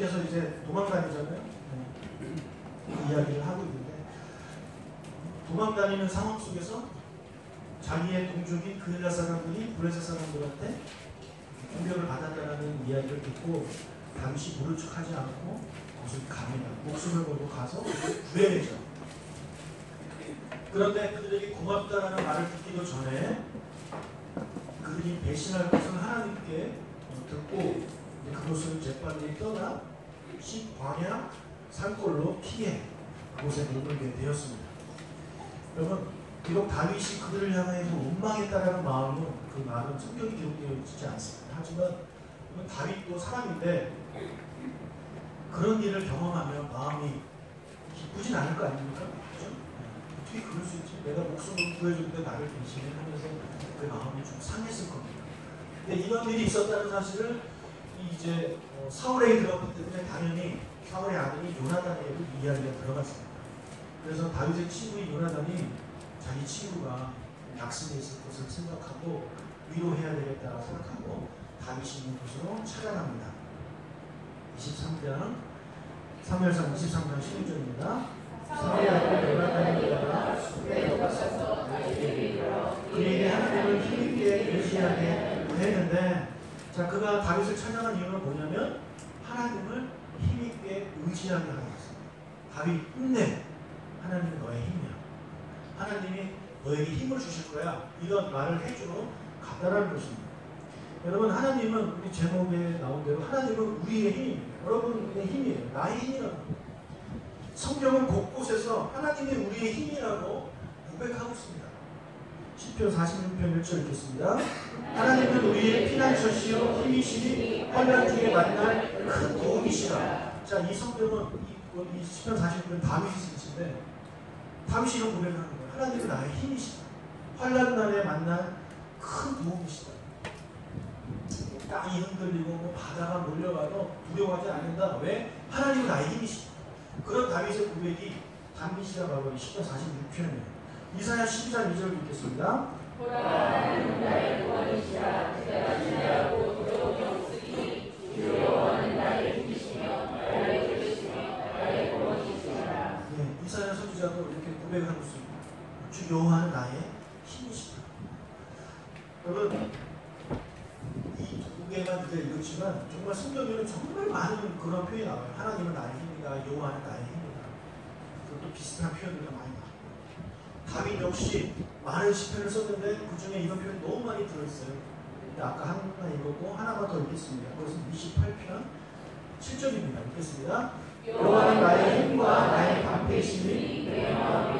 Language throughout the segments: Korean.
다윗께서 이제 도망다니잖아요. 그 이야기를 하고 있는데, 도망다니는 상황 속에서 자기의 동족인 그엘라 사람들이 블레셋 사람들한테 공격을 받았다는 이야기를 듣고 다윗이 모른 척하지 않고 거기서 갑니다. 목숨을 걸고 가서 구해내죠. 그런데 그들에게 고맙다라는 말을 듣기도 전에 그들이 배신할 것을 하나님께 듣고 그곳을 재빨리 떠나 광야 산골로 피해 그곳에 머물게 되었습니다. 여러분, 비록 다윗이 그들을 향해서 원망했다라는 마음은, 그 말은 성경이 기록되어 있지 않습니다. 하지만 다윗도 사람인데 그런 일을 경험하면 마음이 기쁘진 않을 거 아닙니까? 그렇죠? 어떻게 그럴 수 있지? 내가 목숨을 구해줬는데 나를 배신해 하면서 그 마음이 좀 상했을 겁니다. 근데 이런 일이 있었다는 사실을 이제 사울에게 들었기 때문에 당연히 사울의 아들이 요나단에게 이야기가 들어갔습니다. 그래서 다윗의 친구인 요나단이 자기 친구가 약속에 있을 것을 생각하고 위로해야 되겠다고 생각하고 다윗이 있는 곳으로 찾아갑니다. 23장 사무엘상 23장 16절입니다. 사울의 아들 요나단이 일어나 숲에 들어가서 그에게 하나님을 힘있게 의지하게 했는데, 자, 그가 다윗을 찾아간 이유는 뭐냐면 하나님을 힘있게 의지하게 하는 것입니다. 다윗 힘내, 하나님은 너의 힘이야. 하나님이 너에게 힘을 주실 거야. 이런 말을 해주러 갔다라는 것입니다. 여러분, 하나님은 우리 제목에 나온 대로 하나님은 우리의 힘입니다. 여러분의 힘이에요. 나의 힘이라고. 성경은 곳곳에서 하나님이 우리의 힘이라고 고백하고 있습니다. 시편 46편 1절 읽겠습니다. 하나님은 우리의 피난처시요 힘이시니 환난 중에 만날 큰 도움이시라. 자, 이 성경은 이 시편 46편 다윗이 쓴 건데, 다윗이 이런 고백을 하는 거예요. 하나님은 나의 힘이시다. 환난 날에 만날 큰 도움이시다. 땅이 흔들리고 바다가 몰려가도 두려워하지 않는다. 왜? 하나님은 나의 힘이시다. 그런 다윗의 고백이 다윗이라 바로 시편 46편이에요. 이사야 12장 2절 읽겠습니다. 하나님은 나의 구원이시라. 제가 신뢰하고 두려움이 없으니 여호와는 나의 힘이시며 나의 그릇이며 나의 구원이시라. 네, 이사야 선지자도 이렇게 고백하고 있습니다. 주 여호와는 나의 힘이시다. 여러분, 이 두 개만 우리가 읽었지만 정말 성경에는 정말 많은 그런 표현이 나와요. 하나님은 나의 힘이다. 여호와는 나의 힘이다. 그것도 비슷한 표현들도 많이 나와요. 다윗 역시 많은 시편을 썼는데 그 중에 이런 표현이 너무 많이 들어있어요. 근데 아까 하나 읽었고 하나만 더 읽겠습니다. 그것은 28편 7절입니다. 읽겠습니다. 여호와는 나의 힘과 나의 방패이시니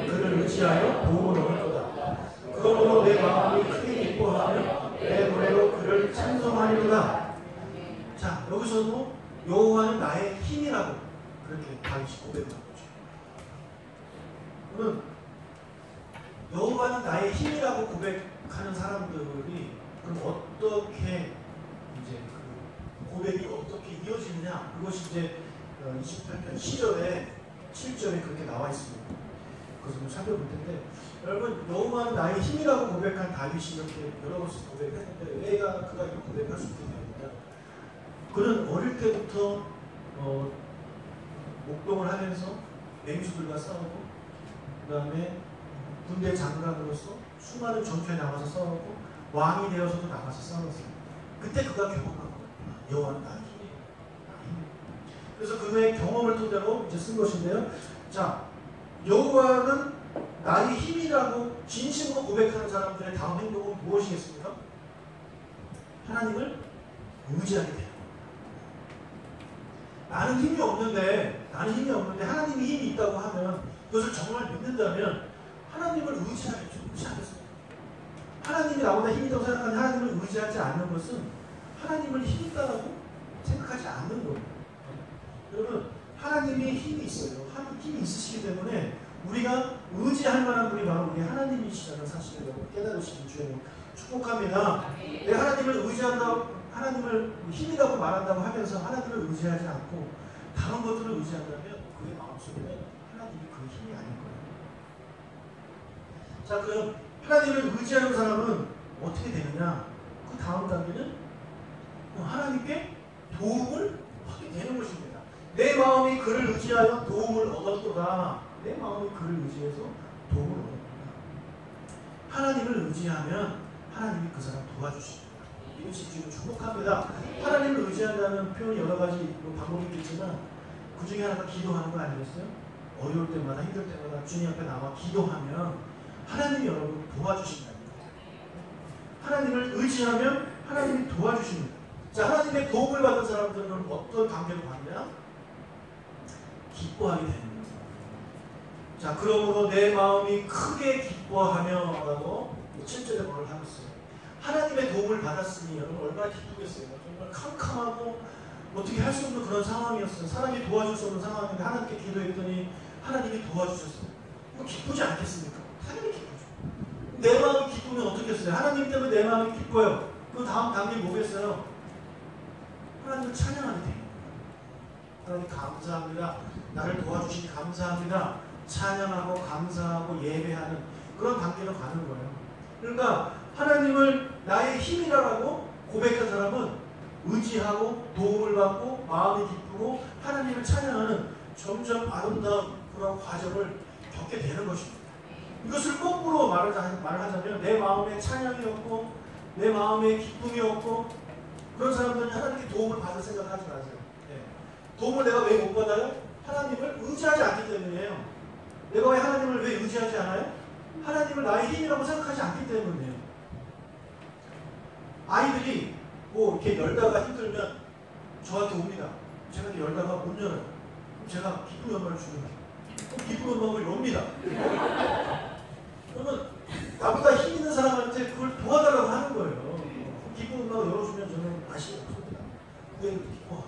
그를 의지하여 도움을 얻을 거다. 그러므로 내 마음이 크게 기뻐하며 내 노래로 그를 찬송하리로다. 자, 여기서도 여호와는 나의 힘이라고 그렇게 다윗이 고백을 한 거죠. 그러면 여호와는 나의 힘이라고 고백하는 사람들이 그럼 어떻게 이제 그 고백이 어떻게 이어지느냐? 그것이 이제 28편 7절에 그렇게 나와 있습니다. 그것을 좀 살펴볼 텐데, 여러분, 여호와는 나의 힘이라고 고백한 다윗이 이렇게 여러 번씩 고백했는데 왜 그가 이렇게 고백할 수 있게 되느냐? 그는 어릴 때부터 목동을 하면서 맹수들과 싸우고, 그 다음에 군대 장관으로서 수많은 전투에 나가서 싸우고 왕이 되어서도 나가서 싸웠어요. 그때 그가 경험한 거예요. 여호와는 나의 힘이에요. 그래서 그의 경험을 토대로 이제 쓴 것인데요. 자, 여호와는 나의 힘이라고 진심으로 고백하는 사람들의 다음 행동은 무엇이겠습니까? 하나님을 의지하게 돼요. 나는 힘이 없는데 하나님이 힘이 있다고 하면, 그것을 정말 믿는다면 하나님을 의지하겠죠. 그렇지 않겠습니까? 하나님이 나보다 힘이 있다고 생각하는 하나님을 의지하지 않는 것은 하나님을 힘 있다고 생각하지 않는 거예요. 여러분, 하나님이 힘이 있어요. 힘이 있으시기 때문에 우리가 의지할 만한 분이 바로 우리 하나님이시라는 사실을 여러분 깨달으시는 주에 축복합니다. 내가 하나님을 의지한다고, 하나님을 힘이라고 말한다고 하면서 하나님을 의지하지 않고 다른 것들을 의지한다면 그의 마음속에는 하나님이 그 힘이 아닌 거예요. 자, 그럼 하나님을 의지하는 사람은 어떻게 되느냐? 그 다음 단계는 하나님께 도움을 받게 되는 것입니다. 내 마음이 그를 의지하여 도움을 얻었도다. 내 마음이 그를 의지해서 도움을 얻었도다. 하나님을 의지하면 하나님이 그 사람 도와주십니다. 이것이 지금 축복합니다. 하나님을 의지한다는 표현이 여러 가지 방법이 있겠지만 그 중에 하나가 기도하는 거 아니겠어요? 어려울 때마다 힘들 때마다 주님 앞에 나와 기도하면 하나님이 여러분 도와주신다는 거예요. 하나님을 의지하면 하나님이 도와주십니다. 자, 하나님의 도움을 받은 사람들은 어떤 관계로 가느냐? 기뻐하게 됩니다. 자, 그러므로 내 마음이 크게 기뻐하며 라고 7절에 뭐를 하고 있어요. 하나님의 도움을 받았으니 여러분 얼마나 기쁘겠어요. 정말 캄캄하고 어떻게 할 수 없는 그런 상황이었어요. 사람이 도와줄 수 없는 상황인데 하나님께 기도했더니 하나님이 도와주셨어요. 이거 기쁘지 않겠습니까? 당연히 기쁘죠. 내 마음이 기쁘면 어떻겠어요? 하나님 때문에 내 마음이 기뻐요. 그 다음 단계 뭐겠어요? 하나님을 찬양하게 됩니다. 하나님 감사합니다. 나를 도와주시니 감사합니다. 찬양하고 감사하고 예배하는 그런 단계로 가는 거예요. 그러니까 하나님을 나의 힘이라고 고백한 사람은 의지하고 도움을 받고 마음이 기쁘고 하나님을 찬양하는 점점 아름다운 그런 과정을 겪게 되는 것입니다. 이것을 거꾸로 말하자면 내 마음에 찬양이 없고 내 마음에 기쁨이 없고 그런 사람들은 하나님께 도움을 받을 생각하지 마세요. 네. 도움을 내가 왜 못 받아요? 하나님을 의지하지 않기 때문이에요. 내가 왜 하나님을 왜 의지하지 않아요? 하나님을 나의 힘이라고 생각하지 않기 때문이에요. 아이들이 뭐 이렇게 열다가 힘들면 저한테 옵니다. 제가 이렇게 열다가 못 열어요. 그럼 제가 기쁜 음악을 줍니다. 그럼 기쁜 음악을 엽니다. 그러면 나보다 힘 있는 사람한테 그걸 도와달라고 하는 거예요. 기쁜 음악을 열어주면 저는 맛이 없습니다. 왜 기뻐?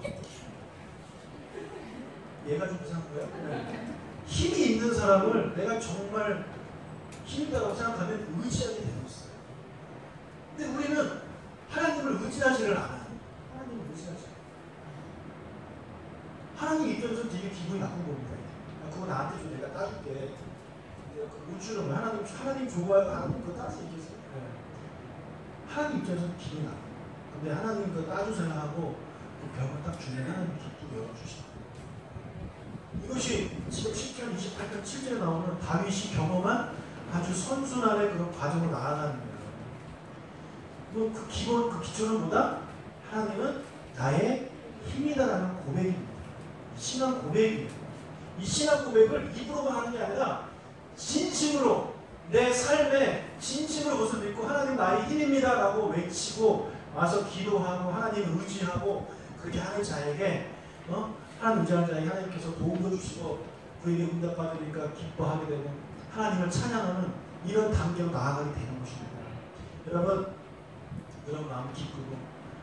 얘가 좀 이상한 거야? 네. 힘이 있는 사람을 내가 정말 힘 있다고 생각하면 의지하게 되고 있어요. 근데 우리는 하나님을 의지하지를 않아요. 하나님을 의지하지 않아요. 하나님 입장에서는 되게 기분이 나쁜 겁니다. 그거 나한테 좀 내가 따줄게. 내가 못 주는 거야. 하나님 좋아요. 하나님 그거 따서 얘기했어요. 네. 하나님 입장에서는 기분이 나빠. 근데 하나님 그거 따주세요 하고 그 벽을 딱 주면 하나님 기쁘게 열어주시다. 이것이 지금 10편, 28편, 7절에 나오는 다윗이 경험한 아주 선순환의 그런 과정으로 나아가는 거예요. 그 기본, 그 기초는 뭐다? 하나님은 나의 힘이다라는 고백입니다. 신앙 고백이에요. 이 신앙 고백을 입으로만 하는 게 아니라 진심으로 내 삶에 진심으로 그것을 믿고 하나님 나의 힘입니다 라고 외치고 와서 기도하고 하나님을 의지하고 그렇게 하는 자에게 하나님 의지하는 자에게 하나님께서 도움도 주시고 그에게 응답받으니까 기뻐하게 되고 하나님을 찬양하는 이런 단계로 나아가게 되는 것입니다. 여러분 마음 기쁘고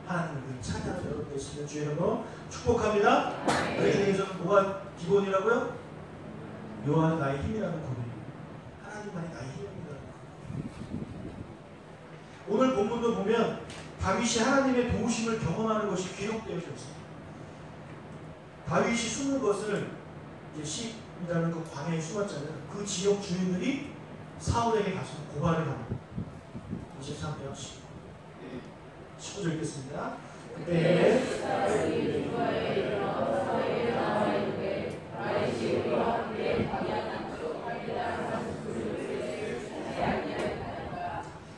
하나님을 찬양하는 여러분 되시는 주의 이름으로 축복합니다. 우리 중에서는 뭐가 기본이라고요? 여호와는 나의 힘이라는 고백입니다. 하나님만이 나의 힘입니다. 오늘 본문도 보면 다윗이 하나님의 도우심을 경험하는 것이 기록되어 있습니다. 다윗이 숨는 것을 이제 10이라는 그 광야에 숨었잖아요. 그 지역 주민들이 사울에게 가서 고발을 합니다. 23편 15절 읽겠습니다. 그때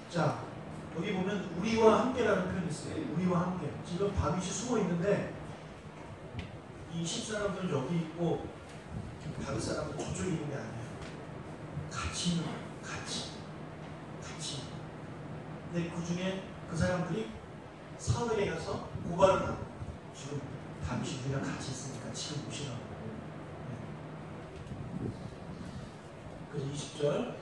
자, 여기 보면 우리와 함께라는 표현이 있어요. 우리와 함께. 지금 다윗이 숨어 있는데 이 10사람들은 여기 있고 다른 사람은 저쪽에 있는 게 아니에요. 같이 있는 거예요. 같이. 근데 그 중에 그 사람들이 사울에게 가서 고발을 하고 지금 다윗이 우리랑 같이 있으니까 지금 오시라고. 그래서 20절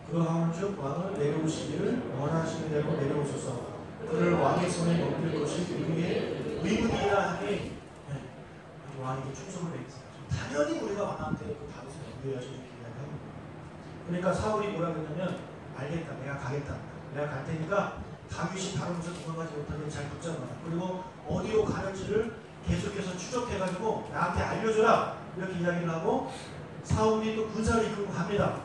그러한즉 왕을 내려오시기를 원하시는 대로 내려오소서. 그를 왕의 손에 넘길 것이 우리의 의무이라 하니 왕에게 충성을 해있어요. 당연히 우리가 왕한테 그 다윗을 넘겨야지 이렇게 이야기합니다. 그러니까 사울이 뭐라 그랬냐면 알겠다. 내가 가겠다. 내가 갈 테니까 다윗이 다른 곳에 도망가지 못하게 잘 붙잡아라. 그리고 어디로 가는지를 계속해서 추적해가지고 나한테 알려줘라. 이렇게 이야기를 하고 사울이 또 군사를 이끌고 갑니다.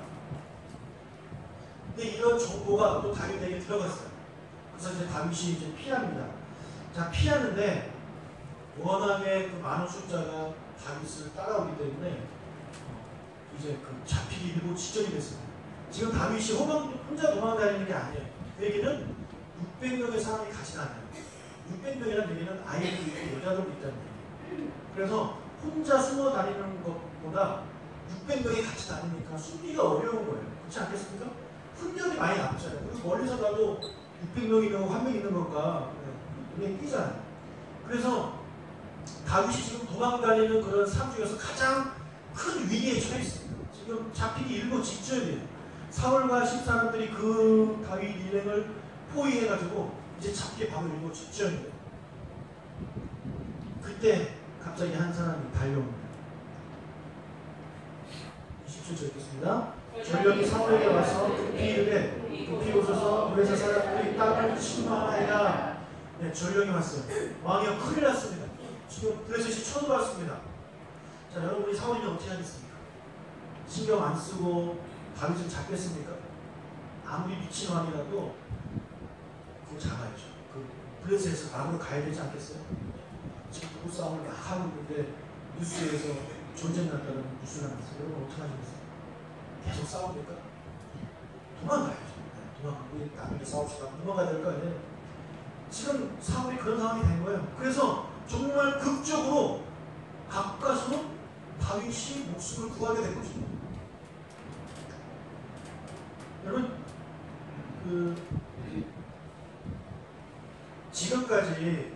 근데 이런 정보가 또 다윗에게 들어갔어요. 그래서 이제 다윗이 이제 피합니다. 자, 피하는데 워낙에 그 많은 숫자가 다윗을 따라오기 때문에 이제 그 잡히기 일보 직전이 됐습니다. 지금 다윗이 혼자 도망다니는 게 아니에요. 그 얘기는 600명의 사람이 같이 다녀요. 600명이라는 얘기는 아이들도 있고 여자들도 있다는 얘기예요. 그래서 혼자 숨어 다니는 것보다 600명이 같이 다니니까 숨기가 어려운 거예요. 그렇지 않겠습니까? 훈련이 많이 남잖아요. 그리고 멀리서 봐도 600명이면 한 명 있는 것과 눈에 띄잖아요. 그래서 다윗이 지금 도망다니는 그런 삶 중에서 가장 큰 위기에 처해 있습니다. 지금 잡히기 일보 직전이에요. 사울과 10사람들이 그 다윗 일행을 포위해가지고 이제 잡기 바로 일보 직전이에요. 그때 갑자기 한 사람이 달려옵니다. 27절 읽겠습니다. 전령이 사울에게 와서 급히 이르되 급히 오소서 블레셋 사람들이 땅을 침노하나이다. 네, 전령이 왔어요. 왕이여 큰일 났습니다. 지금 블레셋이 쳐들어왔습니다. 자, 여러분이 사울이면 어떻게 하겠습니까? 신경 안 쓰고 다윗을 잡겠습니까? 아무리 미친 왕이라도 그거 잡아야죠. 그 블레셋에서 막으로 가야 되지 않겠어요? 지금 부부싸움을 막 하고 있는데 뉴스에서 전쟁 났다는 뉴스가 났어요. 여러분 어떻게 하시겠어요? 계속 싸웁니까? 도망가야죠. 네, 도망가고 나중에 싸웁시다. 도망가야 될 거 아니에요? 지금 사울이 그런 상황이 된 거예요. 그래서 정말 극적으로 가까스로 다윗이 목숨을 구하게 된 것입니다. 여러분, 지금까지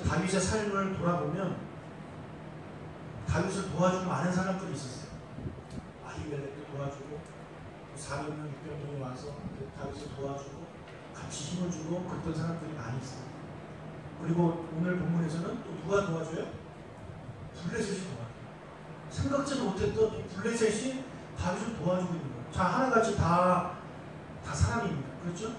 다윗의 삶을 돌아보면 다윗을 도와주는 많은 사람들이 있었어요. 아히멜렉도 도와주고 400명, 600명이 와서 다윗을 도와주고 같이 힘을 주고 그랬던 사람들이 많이 있어요. 그리고 오늘 본문에서는 또 누가 도와줘요? 블레셋이 도와줘요. 생각지도 못했던 이 블레셋이 다윗을 도와주고 있는 거예요. 자, 하나같이 다 사람입니다. 그렇죠?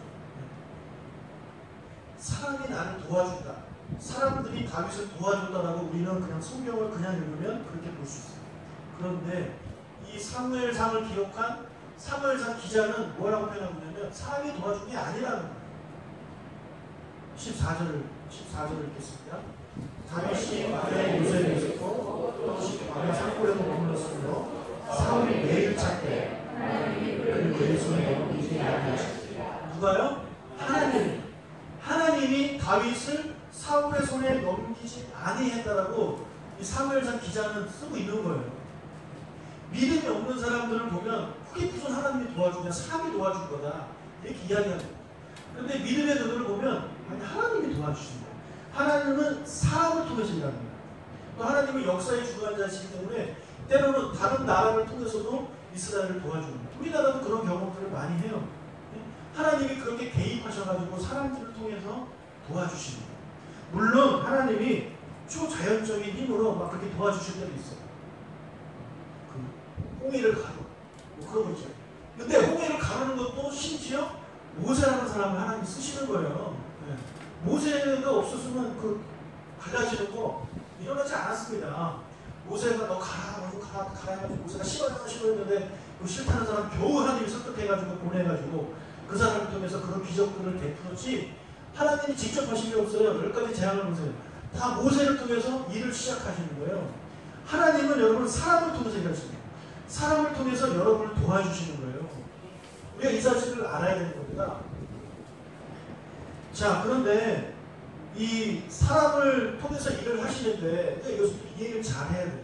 사람이 나를 도와준다. 사람들이 다윗을 도와줬다라고 우리는 그냥 성경을 그냥 읽으면 그렇게 볼 수 있어요. 그런데 이 사무엘상을 기록한 사무엘상 기자는 뭐라고 표현하고 있냐면 사람이 도와준 게 아니라는 거예요. 14절을 읽겠습니다. 다윗이 마리아의 요새에 있었고 또 마리아 산골에도 머물렀으므로 사울이 매일 찾되 그를 그의 손에 넘기지 아니하셨습니다. 누가요? 하나님이 다윗을 사울의 손에 넘기지 아니했다라고 이 사무엘상 기자는 쓰고 있는 거예요. 믿음이 없는 사람들을 보면 그게 무슨 하나님이 도와주냐, 사람이 도와줄 거다 이렇게 이야기하는 거예요. 그런데 믿음의 눈을 보면 아니, 하나님이 도와주시는 거예요. 하나님은 사람을 통해서 일합니다. 또 하나님은 역사의 주관자이시기 때문에 때로는 다른 나라를 통해서도 이스라엘을 도와줍니다. 우리나라도 그런 경험들을 많이 해요. 하나님이 그렇게 개입하셔가지고 사람들을 통해서 도와주십니다. 물론 하나님이 초자연적인 힘으로 막 그렇게 도와주실 때도 있어요. 그 홍해를 가르고 뭐 그런 거 있죠. 근데 홍해를 가르는 것도 심지어 모세라는 사람을 하나님이 쓰시는 거예요. 네. 모세가 없었으면 그 갈라지는 거 일어나지 않았습니다. 모세가 너 가라 해가지고 모세가 싫어했는데 그 싫다는 사람 겨우 하나님이 설득해가지고 보내가지고 그 사람을 통해서 그런 기적들을 베풀었지 하나님이 직접 하신 게 없어요. 10가지 재앙을 보세요. 다 모세를 통해서 일을 시작하시는 거예요. 하나님은 여러분 사람을 통해서 일하십니다. 사람을 통해서 여러분을 도와주시는 거예요. 우리가 이 사실을 알아야 되는 겁니다. 자, 그런데 이 사람을 통해서 일을 하시는데 이것을 이해를 잘 해야 돼요.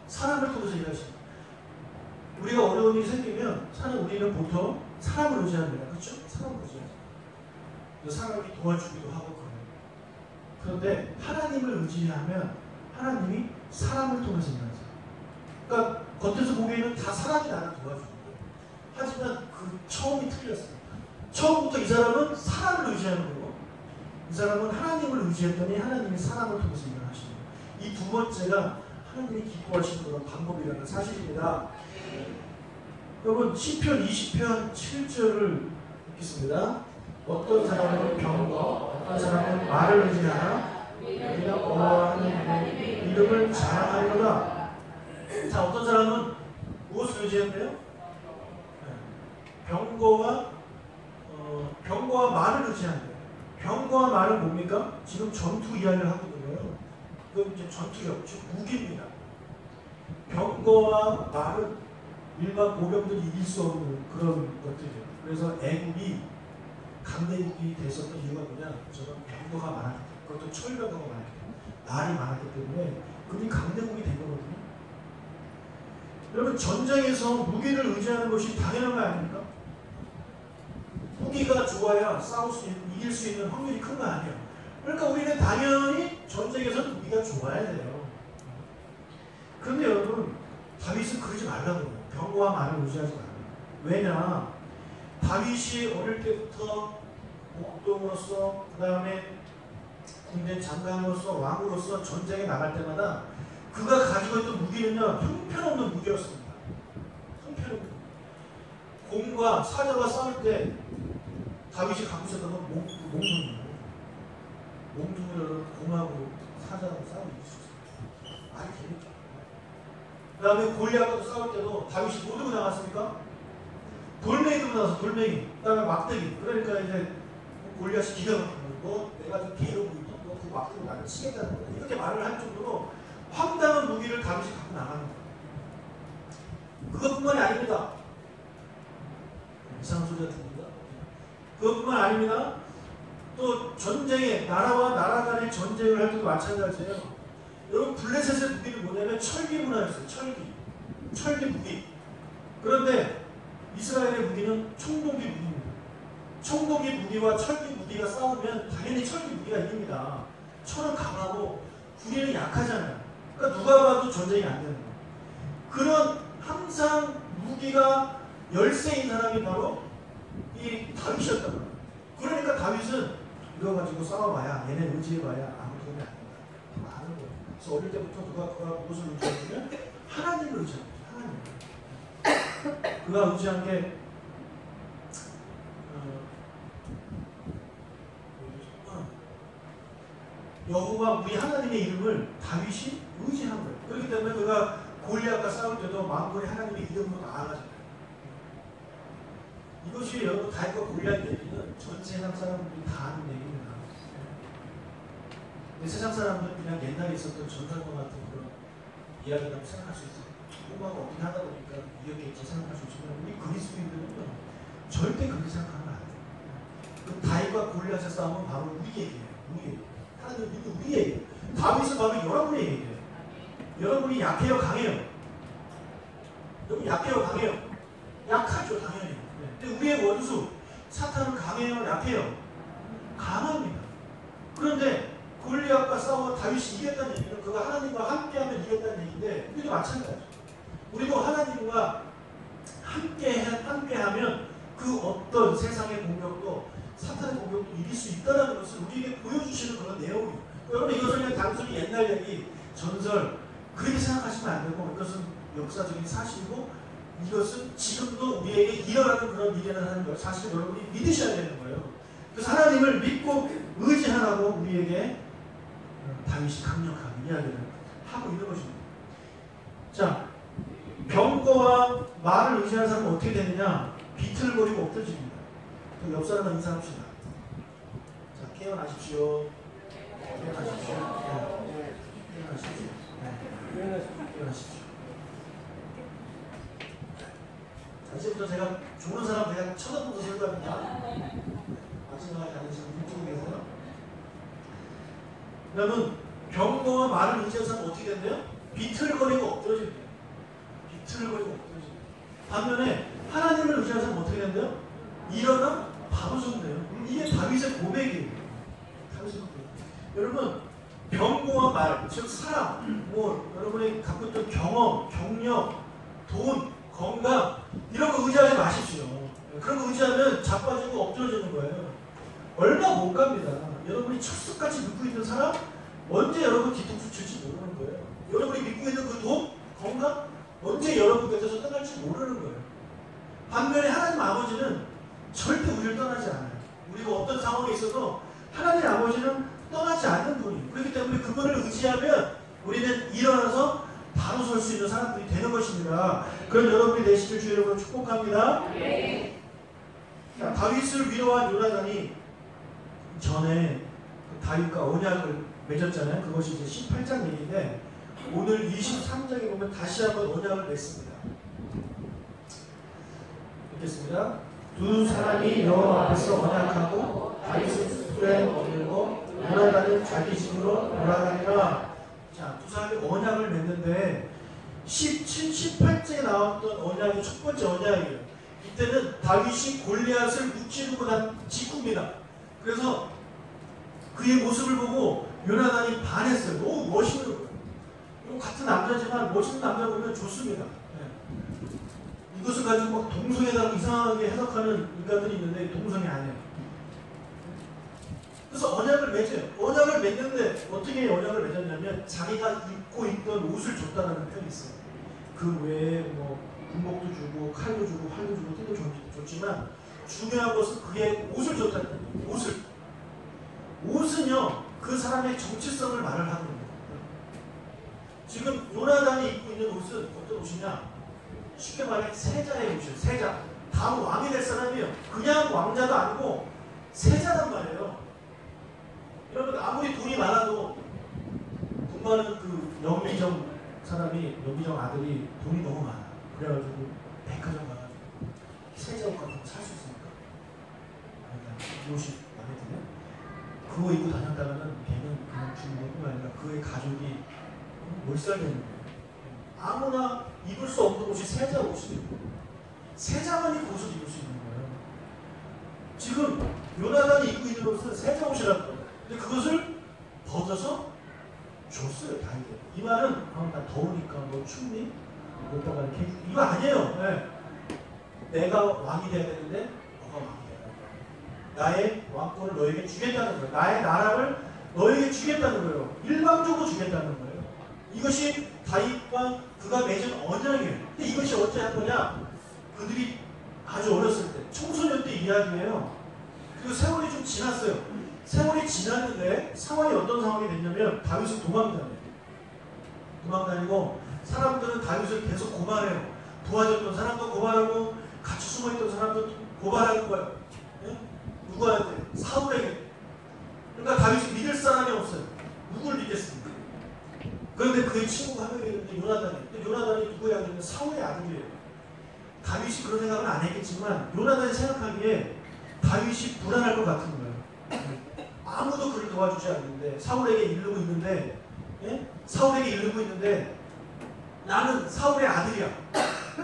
사람을 통해서 일하십니다. 우리가 어려운 일이 생기면 우리는 보통 사람을 의지합니다. 그렇죠? 사람을 의지하죠. 사람이 도와주기도 하고 그래요. 그런데 하나님을 의지하면 하나님이 사람을 통해서 일하세요. 그러니까 겉에서 보기에는 다 사람이 나를 도와주는 거예요. 하지만 그 처음이 틀렸어요. 처음부터 이 사람은 사람을 의지하는 거고 이 사람은 하나님을 의지했더니 하나님이 사람을 통해서 일을 하시는 거예요. 이 두 번째가 하나님이 기뻐하시는 그런 방법이라는 사실입니다. 여러분 시편 20편 7절을 읽겠습니다. 어떤 사람은 병거, 어떤 사람은 말을 의지하나 우리가 여호와 하나님의 이름을 자랑하리로다. 자, 어떤 사람은 무엇을 의지한대요? 병거와 말을 의지한대요. 병거와 말은 뭡니까? 지금 전투 이야기를 하고 있는 거예요. 이건 이제 전투력, 즉 무기입니다. 병거와 말은 일반 보병들이 이길 수 없는 그런 것들이죠. 그래서 애국이 강대국이 됐었던 이유가 뭐냐? 저런 병거가 많았기 때문에, 그것도 철병거가 많았기 때문에, 말이 많았기 때문에 그들이 강대국이 된 거거든요. 여러분, 전쟁에서 무기를 의지하는 것이 당연한 거 아닙니까? 무기가 좋아야 이길 수 있는 확률이 큰 거 아니에요. 그러니까 우리는 당연히 전쟁에서 무기가 좋아야 돼요. 그런데 여러분, 다윗은 그러지 말라고 해요. 병거와 말을 의지하지 말라고. 왜냐? 다윗이 어릴 때부터 목동으로서, 그 다음에 군대 장관으로서, 왕으로서 전쟁에 나갈 때마다 그가 가지고 있던 무기는요, 형편없는 무기였습니다. 형편없는. 곰과 사자와 싸울 때 다윗이 갖고 있었던 건 몽둥이에요. 몽둥이로 곰하고 사자하고 싸우고 있었어요. 말이 재밌죠. 그 다음에 골리앗과도 싸울 때도 다윗이 뭐 들고 나갔습니까? 돌멩이 들고 나가서 돌멩이. 그 다음에 막대기. 그러니까 이제 골리앗이 기가 막히는 거. 내가 좀 개로 보이던 거. 그 막대기 나를 치겠다는 거야. 이렇게 말을 할 정도로 황당한 무기를 다윗이 갖고 나가는 거예요. 그것뿐만이 아닙니다. 이상한 소리가 듭니다. 그것뿐만 아닙니다. 또 전쟁에 나라와 나라 간의 전쟁을 할 때도 마찬가지예요. 여러분, 블레셋의 무기는 뭐냐면 철기 문화였어요. 철기 무기. 그런데 이스라엘의 무기는 총동기 무기입니다. 총동기 무기와 철기 무기가 싸우면 당연히 철기 무기가 이깁니다. 철은 강하고 구리는 약하잖아요. 그러니까 누가 봐도 전쟁이 안 되는 거예요. 그런 항상 무기가 열세인 사람이 바로 이 다윗이었단 말이에요. 그러니까 다윗은 이거 가지고 싸워봐야, 얘네 의지해봐야 아무 도움이 안 된다. 많은 거예요. 그래서 어릴 때부터 그가 무엇을 의지하냐면 하나님을 의지합니다. 하나님. 그가 의지한 게 여호와 우리 하나님의 이름을 다윗이 의지한 거예요. 그렇기 때문에 그가 골리앗과 싸울 때도 만군의 하나님의 이름으로 나아가잖아요. 이것이 여러분 다윗과 골리앗 얘기는 전 세상 사람들이 다 아는 얘기입니다. 세상 사람들은 그냥 옛날에 있었던 전설과 같은 그런 이야기라고 생각할 수 있어요. 꼬마가 어떻게 하다 보니까 이렇게 생각할 수 있지만 우리 그리스도인들은요 절대 그렇게 생각하면 안 돼요. 그 다윗과 골리앗의 싸움은 바로 우리 얘기예요. 우리 얘기. 하나님 믿는 우리 얘기예요. 다윗은 바로 여러분의 얘기예요. 여러분이 약해요, 강해요? 여러분 약해요, 강해요? 약하죠, 당연히. 근데 우리의 원수 사탄은 강해요, 약해요? 강합니다. 그런데 골리앗과 싸워 다윗이 이겼다는 얘기는 그가 하나님과 함께하면 이겼다는 얘기인데 우리도 마찬가지죠. 우리도 하나님과 함께하면 그 어떤 세상의 공격도 사탄의 공격도 이길 수 있다는 것을 우리에게 보여주시는 그런 내용이에요. 여러분 이것을 그냥 단순히 옛날 얘기, 전설 그렇게 생각하시면 안 되고 이것은 역사적인 사실이고 이것은 지금도 우리에게 일어나는 그런 일이라는 걸 사실 여러분이 믿으셔야 되는 거예요. 그래서 하나님을 믿고 의지하라고 우리에게 다윗이 강력한 이야기를 하고 있는 것입니다. 자, 병거와 말을 의지하는 사람은 어떻게 되느냐? 비틀거리고 엎드집니다. 옆 사람과 인사합시다. 자, 깨어나십시오. 깨어나십시오. 깨어나십시오. 깨어나십시오. 자, 이제부터 제가 좋은 사람 그냥 쳐다보면서 설교합니다. 마지막에 앉으시면 이쪽에 계세요. 여러분, 병거와 말을 의지하는 사람은 어떻게 된대요? 비틀거리고 엎드러집니다. 비틀거리고 엎드러집니다. 반면에 하나님을 의지하는 사람은 어떻게 된대요? 일어나 바로 선대요. 이게 다윗의 고백이에요. 다윗의 고백. 여러분, 병거와 말, 즉 사람, 여러분이 갖고 있던 경험, 경력, 돈, 건강 이런 거 의지하지 마십시오. 그런 거 의지하면 자빠지고 엎드러지는 거예요. 얼마 못 갑니다. 여러분이 철석같이 믿고 있는 사람 언제 여러분 뒤통수 칠지 모르는 거예요. 여러분이 믿고 있는 그 돈, 건강 언제 여러분 곁에서 떠날지 모르는 거예요. 반면에 하나님 아버지는 절대 우리를 떠나지 않아요. 우리가 어떤 상황에 있어도 하나님 아버지는 떠나지 않는 분이에요. 그렇기 때문에 그분을 의지하면 우리는 일어나서 바로 설 수 있는 사람들이 되는 것입니다. 그럼 여러분이 되시길 주 이름으로 축복합니다. 네. 다윗을 위로한 요나단이 전에 다윗과 언약을 맺었잖아요. 그것이 이제 18장 얘기인데 오늘 23장에 보면 다시 한번 언약을 맺습니다. 읽겠습니다. 두 사람이 여호와 앞에서 언약하고 다윗의 숫불에 머물고 요나단은 자기 집으로 돌아가니라. 자, 두 사람이 언약을 맺는데 18장에 나왔던 언약이 첫 번째 언약이에요. 이때는 다윗이 골리앗을 무찌르고 난 직후입니다. 그래서 그의 모습을 보고 요나단이 반했어요. 너무 멋있는 거예요. 같은 남자지만 멋있는 남자 보면 좋습니다. 네. 이것을 가지고 막 동성애라고 이상하게 해석하는 인간들이 있는데 동성애 아니에요. 그래서 언약을 맺어요. 언약을 맺는데 어떻게 언약을 맺었냐면 자기가 입고 있던 옷을 줬다는 표현이 있어요. 그 외에 뭐 군복도 주고 칼도 주고 활도 주고 띠도 줬지만 중요한 것은 그의 옷을 줬다는 거예요. 옷을. 옷은요 그 사람의 정체성을 말을 하는 겁니다. 지금 요나단이 입고 있는 옷은 어떤 옷이냐? 쉽게 말해 세자의 옷이에요. 세자. 다음 왕이 될 사람이에요. 그냥 왕자도 아니고 세자란 말이에요. 여러분 아무리 돈이 많아도 돈 많은 그 연미정 사람이 연미정 아들이 돈이 너무 많아. 그래가지고 백화점 가가지고 세자 옷 같은 거 살 수 있습니까? 이 옷이 마음에 드네? 그거 입고 다녔다가는 걔는 그냥 죽는 것뿐만 아니라 그의 가족이 몰살되는 거예요. 아무나 입을 수 없는 옷이 세자 옷이에요. 세자만 입고 옷을 입을 수 있는 거예요. 지금 요나단이 입고 있는 옷은 세자 옷이라는 거예요. 근데 그것을 벗어서 줬어요. 다윗에게. 이 말은 나 더우니까 너 춥니? 이따가 이렇게 이거 아니에요. 네. 내가 왕이 돼야 되는데 너가 왕이 돼야 돼. 나의 왕권을 너에게 주겠다는 거예요. 나의 나라를 너에게 주겠다는 거예요. 일방적으로 주겠다는 거예요. 이것이 다윗과 그가 맺은 언약이에요. 근데 이것이 언제 한 거냐? 그들이 아주 어렸을 때, 청소년 때 이야기예요. 그리고 세월이 좀 지났어요. 세월이 지났는데 상황이 어떤 상황이 됐냐면 다윗은 도망다녀요. 도망다니고 사람들은 다윗을 계속 고발해요. 도와줬던 사람도 고발하고 같이 숨어있던 사람도 고발하는 거예요. 네? 누구한테? 사울에게. 그러니까 다윗이 믿을 사람이 없어요. 누굴 믿겠습니까? 그런데 그의 친구가 한 명이 있는데 요나단이. 근데 요나단이 누구야? 그러면 사울의 아들이에요. 다윗이 그런 생각은 안 했겠지만 요나단이 생각하기에 다윗이 불안할 것 같은 거예요. 아무도 그를 도와주지 않는데 사울에게 이르고 있는데 예? 사울에게 이르고 있는데 나는 사울의 아들이야.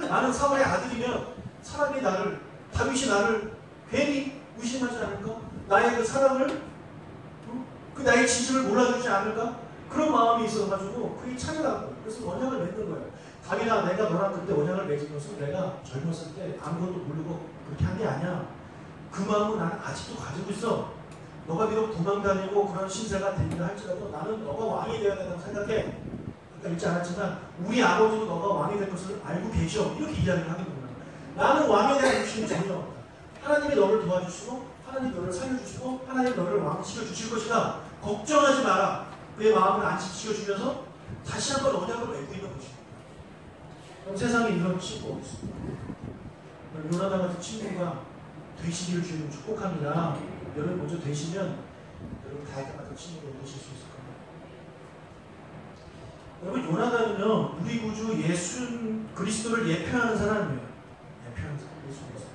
나는 사울의 아들이면 사람이 나를 다윗이 나를 괜히 의심하지 않을까? 나의 그 사랑을 그 나의 진심을 몰라주지 않을까? 그런 마음이 있어가지고 그게 찾아간 거예요. 그래서 언약을 맺는 거예요. 다윗아 내가 너랑 그때 언약을 맺은 것은 내가 젊었을 때 아무것도 모르고 그렇게 한 게 아니야. 그 마음은 나는 아직도 가지고 있어. 너가 비록 도망다니고 그런 신세가 된다 할지라도 나는 너가 왕이 되어야 된다고 생각해. 그러니까 읽지 않았지만 우리 아버지도 너가 왕이 될 것을 알고 계셔. 이렇게 이야기를 하는 거예요. 나는 왕에 대한 욕심이 전혀 없다. 하나님이 너를 도와주시고 하나님이 너를 살려주시고 하나님이 너를 왕시켜 주실 것이다. 걱정하지 마라. 그의 마음을 안식시켜주면서 다시 한번 언약을 맺고 있는 것입니다. 그럼 세상에 이런 친구가 없습니다. 요나단 같은 친구가 되시기를 주님 축복합니다. 여러분 먼저 되시면 여러분 다윗 같은 친구가 되실 수 있을 겁니다. 여러분 요나단은요 우리 구주 예수 그리스도를 예표하는 사람이에요. 예표하는 사람 예수 그리스도.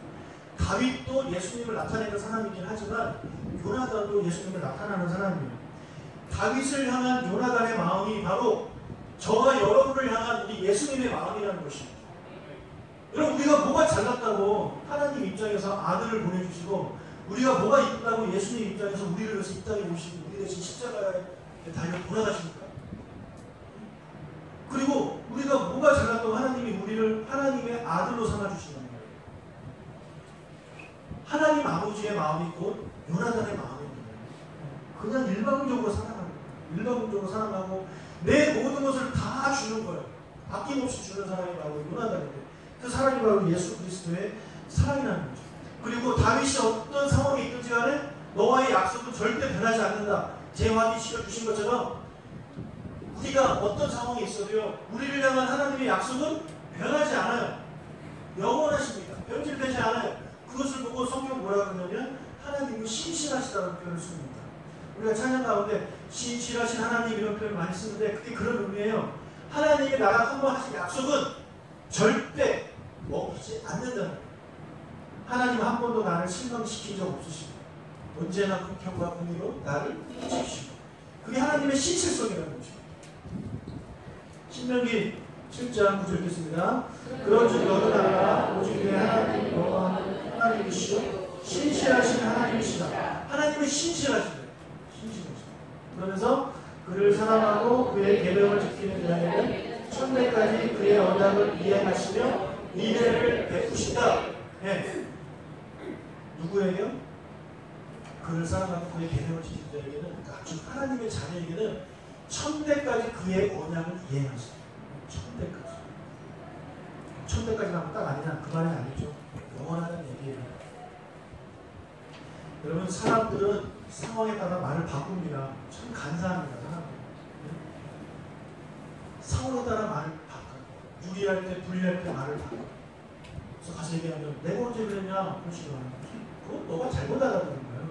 다윗도 예수님을 나타내는 사람이긴 하지만 요나단도 예수님을 나타내는 사람이에요. 다윗을 향한 요나단의 마음이 바로 저와 여러분을 향한 우리 예수님의 마음이라는 것입니다. 여러분 우리가 뭐가 잘났다고 하나님 입장에서 아들을 보내주시고 우리가 뭐가 있다고 예수님 입장에서 우리를 위해서 이 땅에 오시고 우리 대신 십자가에 달려 돌아가십니까? 그리고 우리가 뭐가 잘났다고 하나님이 우리를 하나님의 아들로 삼아주시는 거예요. 하나님 아버지의 마음이 곧 요나단의 마음입니다. 그냥 일방적으로 사랑하는 거예요. 일방적으로 사랑하고 내 모든 것을 다 주는 거예요. 아낌없이 주는 사람이 바로 요나단인데 그 사랑이 바로 예수 그리스도의 사랑이라는 거죠. 그리고 다윗이 어떤 상황이 있든지 간에 너와의 약속은 절대 변하지 않는다. 재확인시켜 주신 것처럼 우리가 어떤 상황이 있어도요 우리를 향한 하나님의 약속은 변하지 않아요. 영원하십니다. 변질되지 않아요. 그것을 보고 성경 뭐라 그러냐면 하나님은 신실하시다는 표현을 씁니다. 우리가 찬양 가운데 신실하신 하나님 이런 표현을 많이 쓰는데 그게 그런 의미예요. 하나님이 나랑 한번 하신 약속은 절대 먹히지 않는다는 거예요. 하나님은 한 번도 나를 실망시킨 적 없으시고 언제나 긍휼과 공의로 나를 지키시고 그게 하나님의 신실성이라는 것입니다. 신명기 7장 9절 읽겠습니다. 그런즉 너는 알라 오직 내 하나님 여호와는 하나님이시요 신실하신 하나님이시다. 하나님은 신실하시다. 그러면서 그를 사랑하고 그의 계명을 지키는 자에게는 천대까지 그의 언약을 이행하시며 미래를 베푸신다. 네. 누구에게요? 그를 사랑하고 그의 계명을 지키는 자에게는, 그러니까 즉 하나님의 자녀에게는 천대까지 그의 언약을 이행하신다. 천대까지. 천대까지 하면 딱 아니냐? 그 말이 아니죠. 영원하다는 얘기예요. 여러분, 사람들은 상황에 따라 말을 바꿉니다. 참 간사합니다. 상황에 따라 말을 바꿔요. 유리할 때, 불리할 때 말을 바꿔요. 그래서 가서 얘기하면 내가 언제 그랬냐? 그러시면 그건 너가 잘못 알아듣는 거예요.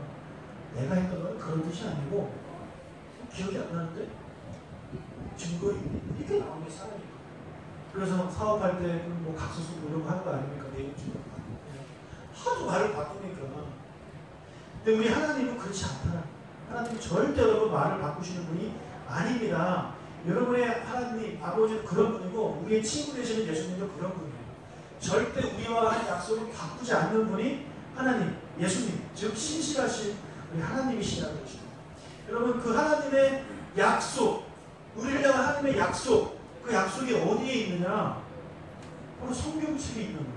내가 했던 건 그런 뜻이 아니고 기억이 안 나는데 증거 이렇게 나오는 게 사람이니까. 그래서 사업할 때 뭐 각서쓰고 이런 거 하는 거 아닙니까? 내용증거 하도 말을 바꾸니까. 근데 우리 하나님은 그렇지 않다. 하나님이 절대 여러분 말을 바꾸시는 분이 아닙니다. 여러분의 하나님 아버지는 그런 분이고 우리의 친구 되시는 예수님도 그런 분이에요. 절대 우리와 한 약속을 바꾸지 않는 분이 하나님, 예수님, 즉 신실하신 우리 하나님이시라는 것입니다. 여러분, 그 하나님의 약속, 우리를 향한 하나님의 약속, 그 약속이 어디에 있느냐? 바로 성경책에 있는 거예요.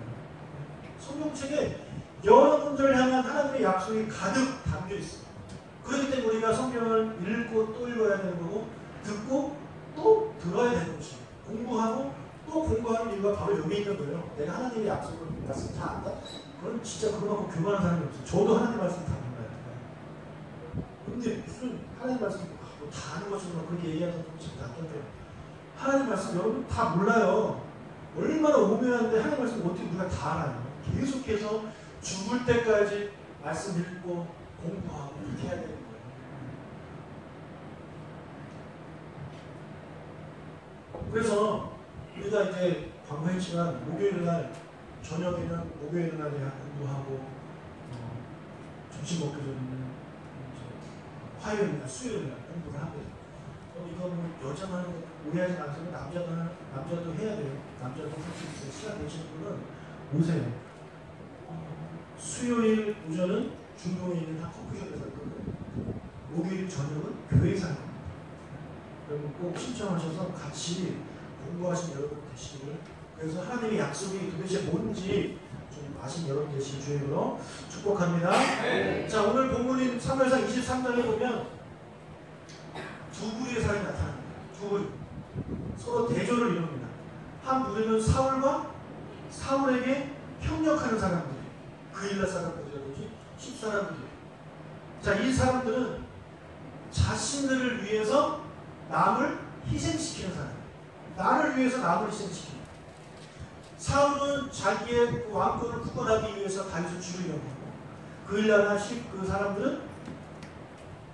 성경책에 여러분들을 향한 하나님의 약속이 가득 담겨 있어요. 그렇기 때문에 우리가 성경을 읽고 또 읽어야 되는 거고, 듣고 또 들어야 되는 것이에요. 공부하고 또 공부하는 이유가 바로 여기 있는 거예요. 내가 하나님의 약속을 말씀 다 안다? 그건 진짜 그거만큼 교만한 사람이 없어요. 저도 하나님 말씀 다 몰라요. 근데 무슨 하나님 말씀 다 아는 것처럼 그렇게 얘기하는 사람 참 낯던데요. 하나님 말씀 여러분 다 몰라요. 얼마나 오묘한데 하나님 말씀 어떻게 우리가 다 알아요. 계속해서 죽을 때까지 말씀 읽고 공부하고 이렇게 해야 되는 거예요. 그래서 우리가 이제 광고했지만 목요일날 저녁에는 목요일 날에 공부하고 점심 먹기 전에는 화요일날 수요일날 공부를 하고요. 이거 뭐 여자만 하는 거 오해하지 마세요. 남자도 해야 돼요. 남자도 할 수 있어요. 시간 되시는 분은 오세요. 수요일 오전은 중동에 있는 한 커피숍에서 할 거고요. 목요일 저녁은 교회에서 할 겁니다. 여러분 꼭 신청하셔서 같이 공부하신 여러분 되시기를. 그래서 하나님의 약속이 도대체 뭔지 좀 아신 여러분 되시길 주님으로 축복합니다. 네. 자, 오늘 본문인 사무엘상 23장에 보면 두 부류의 사람이 나타납니다. 두 부류. 서로 대조를 이룹니다. 한 부류는 사울과 사울에게 협력하는 사람들이, 그일라 사람들이라든지 십 사람들이에요. 자, 이 사람들은 자신들을 위해서 남을 희생시키는 사람. 나를 위해서 남을 희생시키는. 사울은 자기의 그 왕권을 굳건하기 위해서 다윗을 죽이려고 하고, 그일라나 십 그 사람들은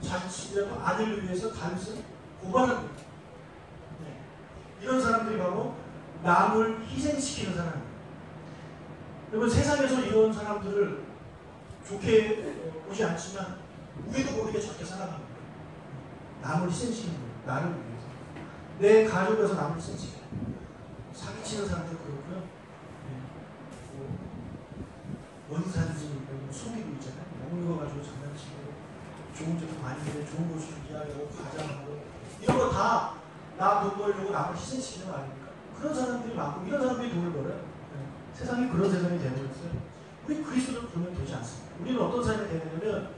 자신의 아들을 위해서 다윗을 고발하는 거예요. 네. 이런 사람들이 바로 남을 희생시키는 사람입니다. 여러분, 세상에서 이런 사람들을 좋게 보지 않지만 우리도 모르게 저렇게 살아갑니다. 남을 희생시키는 거예요. 나를 위해서. 내 가족에서 남을 희생시키는 거예요. 사기치는 사람들 그렇고요. 원산지 속이고 있잖아요. 먹는 거 가지고 장난치고 좋은 제품 많이 주고 좋은 곳을 이야기하고 과장하고 이런 거 다 나 돈 벌려고 남을 희생시키는 거 아닙니까? 그런 사람들이 많고 이런 사람들이 돈을 벌어요. 네. 세상이 그런 세상이 되어버렸어요. 우리 그리스도는 그러면 되지 않습니다. 우리는 어떤 사람이 되야 되냐면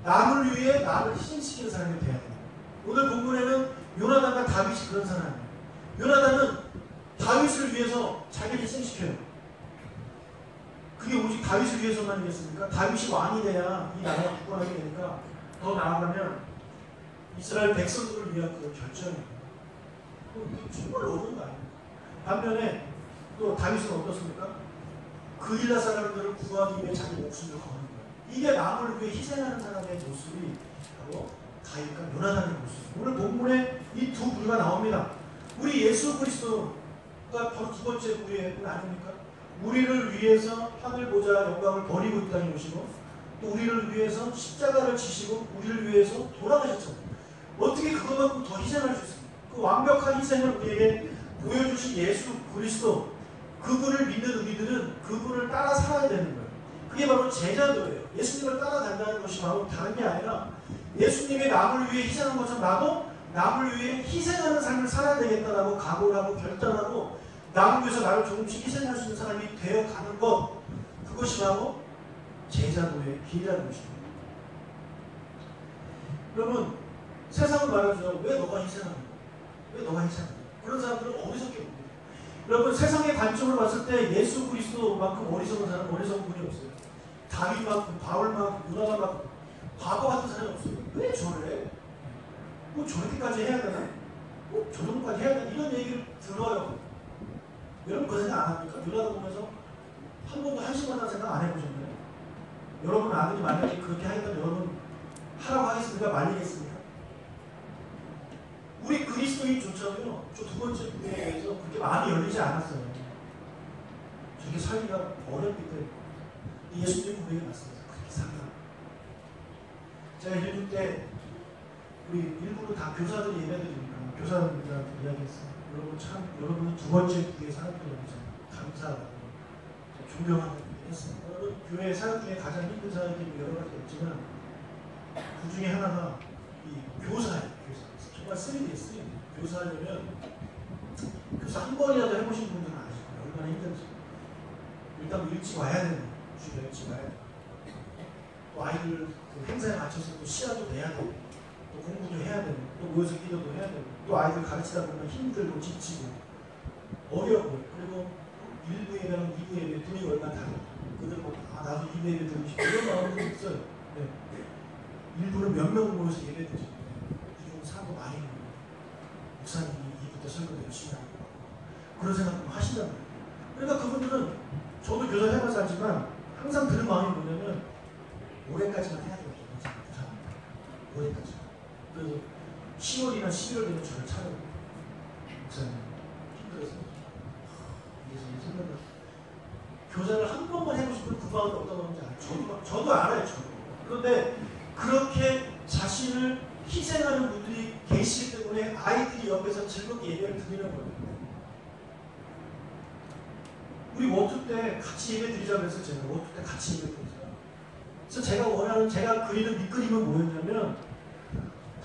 남을 위해 남을 희생시키는 사람이 되어야 돼요. 오늘 본문에는 요나단과 다윗이 그런 사람이에요. 요나단은 다윗을 위해서 자기를 희생시켜요. 그게 오직 다윗을 위해서만이겠습니까? 다윗이 왕이 돼야 이 나라가 굳건하게 되니까 더 나아가면 이스라엘 백성들을 위한 그 결정이에요. 정말 어려운 거 아닙니까? 반면에 또 다윗은 어떻습니까? 그일라 사람들을 구하기 위해 자기 목숨을 거는 거예요. 이게 남을 위해 희생하는 사람의 모습이 바로 다윗과 요나단을 볼 수 있어요. 오늘 본문에 이 두 부류가 나옵니다. 우리 예수 그리스도가 바로 두 번째 부류의 분 아닙니까? 우리를 위해서 하늘 보좌 영광을 버리고 이 땅에 오시고 또 우리를 위해서 십자가를 지시고 우리를 위해서 돌아가셨잖아요. 어떻게 그것만큼 더 희생할 수 있습니까? 그 완벽한 희생을 우리에게 보여주신 예수 그리스도, 그분을 믿는 우리들은 그분을 따라 살아야 되는 거예요. 그게 바로 제자도예요. 예수님을 따라간다는 것이 바로 다른 게 아니라 예수님이 남을 위해 희생한 것처럼 나도 남을 위해 희생하는 삶을 살아야 되겠다라고 각오를 하고 결단하고 남을 위해서 나를 조금씩 희생할 수 있는 사람이 되어가는 것, 그것이 바로 제자도의 길이라는 것입니다. 그러면 세상은 말하죠. 왜 너가 희생하는 거야? 왜 너가 희생하는 거야? 그런 사람들은 어리석게 봅니다. 여러분, 세상의 관점으로 봤을 때 예수 그리스도만큼 어리석은 사람은 어리석은 분이 없어요. 다윗만큼, 바울만큼, 요나단만큼 바보 같은 사람이 없어요. 왜 저래? 뭐 저렇게까지 해야 되나? 뭐 저 정도까지 해야 되나? 이런 얘기를 들어요. 여러분 그 생각 안 합니까? 요나단 보면서 한 번도 한심하다는 생각 안 해보셨나요? 여러분 아들이 만약에 그렇게 하겠다면 여러분 하라고 하겠습니까? 말리겠습니까? 우리 그리스도인조차도요, 저 두 번째 부분에 대해서 그렇게 마음이 열리지 않았어요. 저게 살기가 어렵기 때문에. 예수님 고백이 맞습니다. 그렇게 살라. 제가 1주 때 우리 일부러 다 교사들이 예배드리니까 교사들한테 이야기했어요. 여러분 참, 여러분은 두 번째 부의 사람들이라고 감사하고 존경하는 일을 했습니다. 여러분 교회 사역 중에 가장 힘든 사역이 여러 가지 있지만 그 중에 하나가 이 교사예요. 교사. 정말 쓰리디. 교사하려면 교사 한 번이라도 해보신 분들은 아실 거예요. 얼마나 힘든지. 일단 뭐 일찍 와야 되는 거예요. 주변에 일찍 와야 돼요. 또 아이들 그 행사에 맞춰서 또 시야도 내야 되고 또 공부도 해야 되고 또 모여서 기도도 해야 되고 또 아이들 가르치다 보면 힘들고 지치고 어려워. 그리고 1부 예배랑 2부 예배 분위기 얼마나 다르고 그들 뭐 나도 2부 예배 드리고 싶어 이런 마음도 있어요. 네. 일부는 몇 명 모여서 예배 드리고 이런 사고 많이 있는 거예요. 목사님이 2부터 설교도 열심히 하고 그런 생각도 하신다는 거예요. 그러니까 그분들은 저도 교사 해봐서 알지만 항상 드는 마음이 뭐냐면 올해까지만 해야 되거든요. 올해까지. 그래서 10월이나 11월 되면 저를 찾아요. 목사님 힘들었어요. 그래서 이 생각을 교사를 한 번만 해보고 싶은 그 마음이 어떤 마음인지 알아요. 저도 알아요. 그런데 그렇게 자신을 희생하는 분들이 계시기 때문에 아이들이 옆에서 즐겁게 예배를 드리는 거예요. 우리 워투 때 같이 예배 드리자고 해서 제가 워투 때 같이 예배 드리자. 그래서 제가 원하는, 제가 그리는 밑그림은 뭐였냐면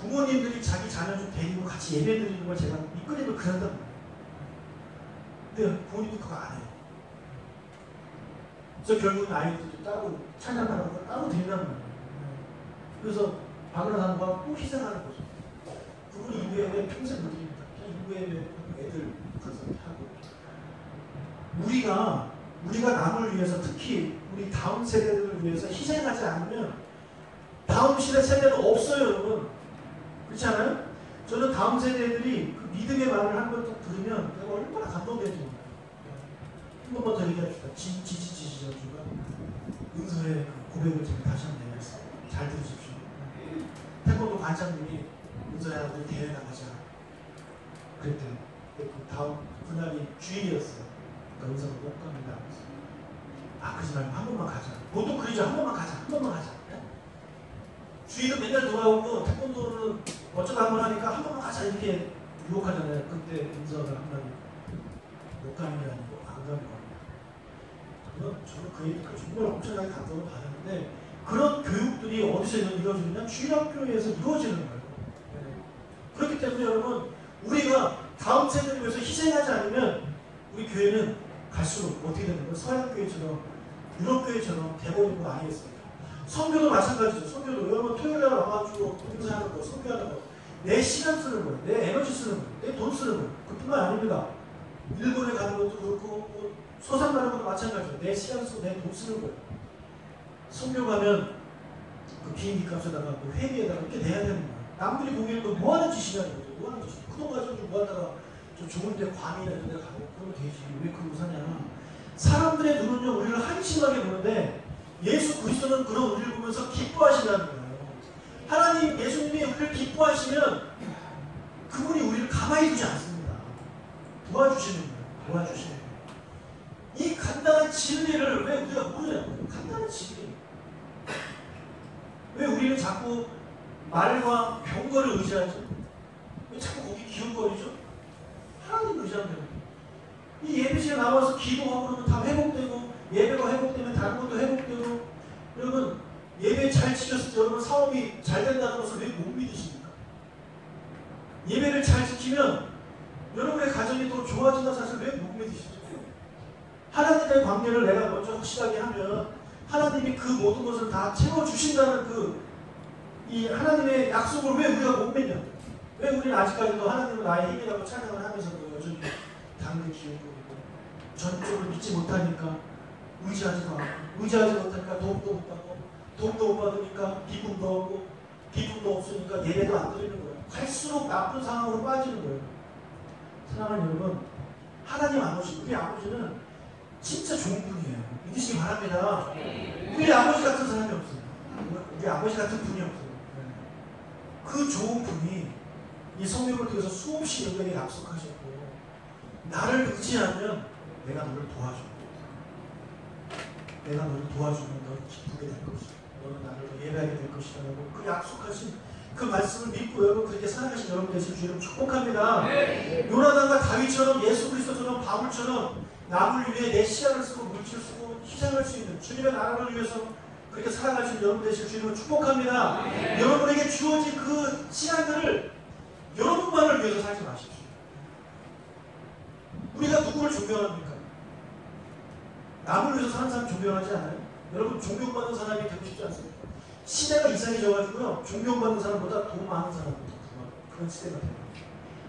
부모님들이 자기 자녀 좀 데리고 같이 예배 드리는 걸 제가 밑그림을 그렸단 말이에요. 근데 부모님도 그거 안 해요. 그래서 결국은 아이들도 따로 찬양하는 걸 따로 드린단 말이에요. 그래서 박은하 사람과 또 희생하는 거죠. 그분이 이후에 평생 못 드립니다. 이후에 애들 가서 하고. 우리가 남을 위해서 특히 우리 다음 세대들을 위해서 희생하지 않으면 다음 세대는 없어요, 여러분. 그렇지 않아요? 저는 다음 세대들이 그 믿음의 말을 한 번 딱 들으면 내가 얼마나 감동되는지 한 번만 더 얘기합시다. 지지지지저주가 은서의 그 고백을 제가 다시 한번 얘기했어요. 잘 들으십시오. 태권도 관장님이 은서야 우리 대회 나가자. 그랬대요. 그 다음 그날이 주일이었어요. 그러니까 은서가 못 갑니다. 아 그러지 말고 한 번만 가자. 보통 그러죠. 한 번만 가자. 한 번만 가자. 주일은 맨날 돌아오고 태권도는 어쩌다 한 번 하니까 한 번만 가자 이렇게 유혹하잖아요. 그때 은서가 한마디 못 가는 게 아니고 안 가는 겁니다. 저는 그 얘기가 정말 엄청나게 감동을 받았는데 그런 교육들이 어디서 이루어지느냐? 주일학교에서 이루어지는 거예요. 그렇기 때문에 여러분 우리가 다음 세대를 위해서 희생하지 않으면 우리 교회는 갈수록 어떻게 되는 거예요? 서양교회처럼 유럽교회처럼 돼버리는 거 아니겠습니까? 선교도 마찬가지죠. 선교도 여러분 토요일에 와가지고 봉사하는 거, 선교하는 거 내 시간 쓰는 거예요. 내 에너지 쓰는 거예요. 내 돈 쓰는 거예요. 그뿐만 아닙니다. 일본에 가는 것도 그렇고 뭐 서산 가는 것도 마찬가지죠. 내 시간 쓰고 내 돈 쓰는 거예요. 선교 가면 그 비행기 값에다가 그 회비에다가 이렇게 내야 되는 거예요. 남들이 보기에는 뭐 하는 짓이냐는 거죠. 뭐 하는 짓이야. 그 돈 가지고 좀 모았다가 좀 좋은 데 괌이나 이런 데 가고 그러면 되지. 왜 그러고 사냐. 사람들의 눈은요 우리를 한심하게 보는데 예수 그리스도는 그런 우리를 보면서 기뻐하신다는 거예요. 하나님 예수님이 우리를 기뻐하시면 그분이 우리를 가만히 두지 않습니다. 도와주시는 거예요. 도와주시는 거예요. 이 간단한 진리를 왜 우리가 모르냐고요. 간단한 진리. 왜 우리는 자꾸 말과 병거를 의지하죠? 왜 자꾸 거기 기웃거리죠? 하나님 의지하면 됩니다. 이 예배 시간 나와서 기도하고 그러면 다 회복되고, 예배가 회복되면 다른 것도 회복되고. 여러분 예배 잘 지켰을 때 여러분 사업이 잘 된다는 것을 왜 못 믿으십니까? 예배를 잘 지키면 여러분의 가정이 더 좋아진다는 사실을 왜 못 믿으시죠? 하나님과의 관계를 내가 먼저 확실하게 하면 하나님이 그 모든 것을 다 채워주신다는 이 하나님의 약속을 왜 우리가 못 믿냐? 왜 우리는 아직까지도 하나님은 나의 힘이라고 찬양을 하면서도 여전히 당근 기울고 전적으로 믿지 못하니까 의지하지도 않고, 의지하지 못하니까 도움도 못 받고, 도움도 못 받으니까 기쁨도 없고, 기쁨도 없으니까 예배도 안 드리는 거예요. 갈수록 나쁜 상황으로 빠지는 거예요. 사랑하는 여러분, 하나님 아버지, 우리 아버지는 진짜 좋은 분이에요. 믿으시기 바랍니다. 우리 아버지 같은 사람이 없어요. 우리 아버지 같은 분이 없어요. 그 좋은 분이 이 성경을 통해서 수없이 우리에게 약속하셨고, 나를 의지하면 내가 너를 도와줘. 내가 너를 도와주면 너를 기쁘게 될 것이다. 너는 나를 더 예배하게 될 것이라고 그 약속하신 그 말씀을 믿고 여러분 그렇게 살아가신 여러분 되실 주님 축복합니다. 요나단과 다윗처럼 예수 그리스도처럼 바울처럼 남을 위해 내 시간을 쓰고 물질을 쓰고 희생할 수 있는 주님의 나라를 위해서 그렇게 살아가신 여러분 되실 주님을 축복합니다. 여러분에게 주어진 그 시간들을 여러분만을 위해서 살지 마십시오. 우리가 누구를 존경합니까? 남을 위해서 사는 사람 존경하지 않아요? 여러분 존경받는 사람이 되고 싶지 않습니까? 시대가 이상해져가지고요, 존경받는 사람보다 돈 많은 사람이 더 궁금한 그런 시대가 돼요.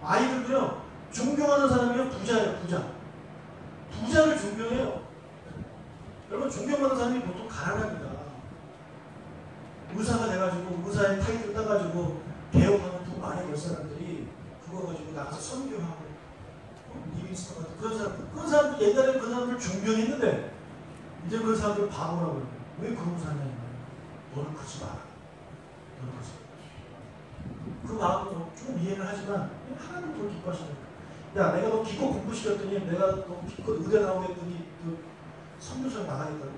아이들도요, 존경하는 사람이요 부자예요. 부자를 존경해요. 여러분 존경받는 사람이 보통 가난합니다. 의사가 돼가지고 의사의 타이틀 따가지고 개업하는 돈 많이 벌 사람들이 그거 가지고 나가서 선교하고 이민스터 같은 그런 사람들 옛날에 그 사람들 존경했는데 이제 그 사람들 바보라고 그래요. 왜 그런 사람이냐? 너는 그러지 마라. 너는 그러지 마라. 그 마음은 좀 이해는 하지만 하나님 더 기뻐하시니까. 야, 내가 너 기껏 공부시켰더니 내가 너 기껏 의대 나오겠더니 그 선교사를 나가겠다고?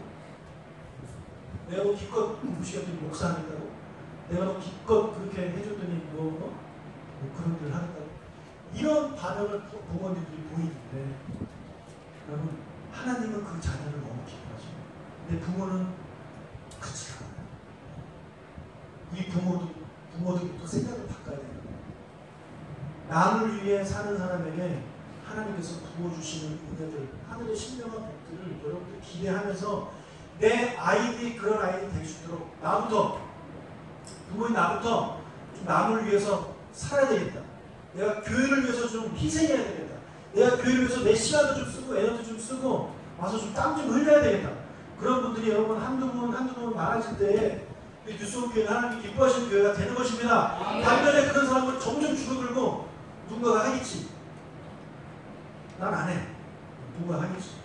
내가 너 기껏 공부시켰더니 목사하겠다고? 내가 너 기껏 그렇게 해줬더니 뭐 그런 일을 하겠다고? 이런 반응을 부모님들이 보이는데 여러분 하나님은 그 자녀를 너무 기뻐하시고 근데 부모는 그렇지 않아요. 이 부모들도 생각을 바꿔야 돼요. 남을 위해 사는 사람에게 하나님께서 부어주시는 은혜들, 하늘의 신명한 복들을 여러분들 기대하면서 내 아이들이 그런 아이들이 될 수 있도록 부모인 나부터 좀 남을 위해서 살아야 되겠다. 내가 교회를 위해서 좀 희생해야 되겠다. 내가 교회를 위해서 내 시간도 좀 쓰고 에너지 좀 쓰고 와서 좀 땀 좀 흘려야 되겠다. 그런 분들이 여러분 한두 분 많아질 때 뉴스홈 교회는 하나님이 기뻐하시는 교회가 되는 것입니다. 반면에 그런 사람은 점점 줄어들고 누군가가 하겠지. 난 안 해. 누군가 하겠지.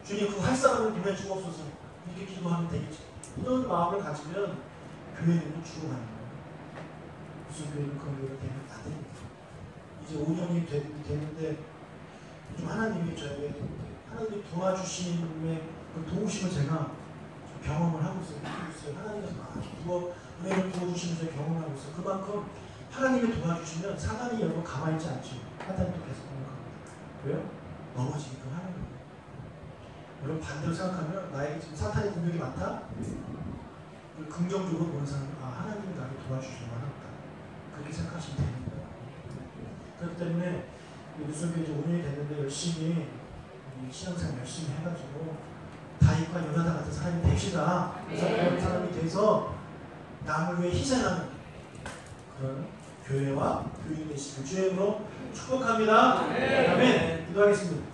주님 그거 할 사람은 보내 주옵소서. 이렇게 기도하면 되겠지. 이런 마음을 가지면 교회는 죽어가는 거예요. 무슨 교회는 그런 교회가 되면 안 됩니다. 이제 5년이 되는데 좀 하나님이 저에게 하나님이 도와주심의 그 도우심을 제가 좀 경험을 하고 있어요. 하나님께서 많이 은혜를 부어주시면서 경험을 하고 있어요. 그만큼 하나님이 도와주시면 사단이 여러분 가만히 있지 않죠. 사단이 또 계속 공격합니다. 왜요? 넘어지니까 하는 거예요. 여러분 반대로 생각하면 나에게 지금 사탄의 공격이 많다? 긍정적으로 보는 사람은 하나님이 나를 도와주시려고 하겠다. 그렇게 생각하시면 됩니다. 그렇기 때문에 뉴스홈교회 이제 5년이 됐는데 열심히 신앙생활 열심히 해가지고 다윗과 요나단 같은 사람이 됩시다. 그런 사람이 돼서 남을 위해 희생하는 그런 교회와 교인 되시길 주의 이름으로 축복합니다. 아멘. 기도하겠습니다.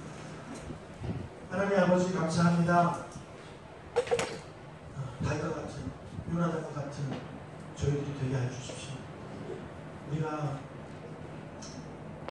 하나님 아버지 감사합니다. 다윗과 같은 요나단과 같은 저희들이 되게 해주십시오. 우리가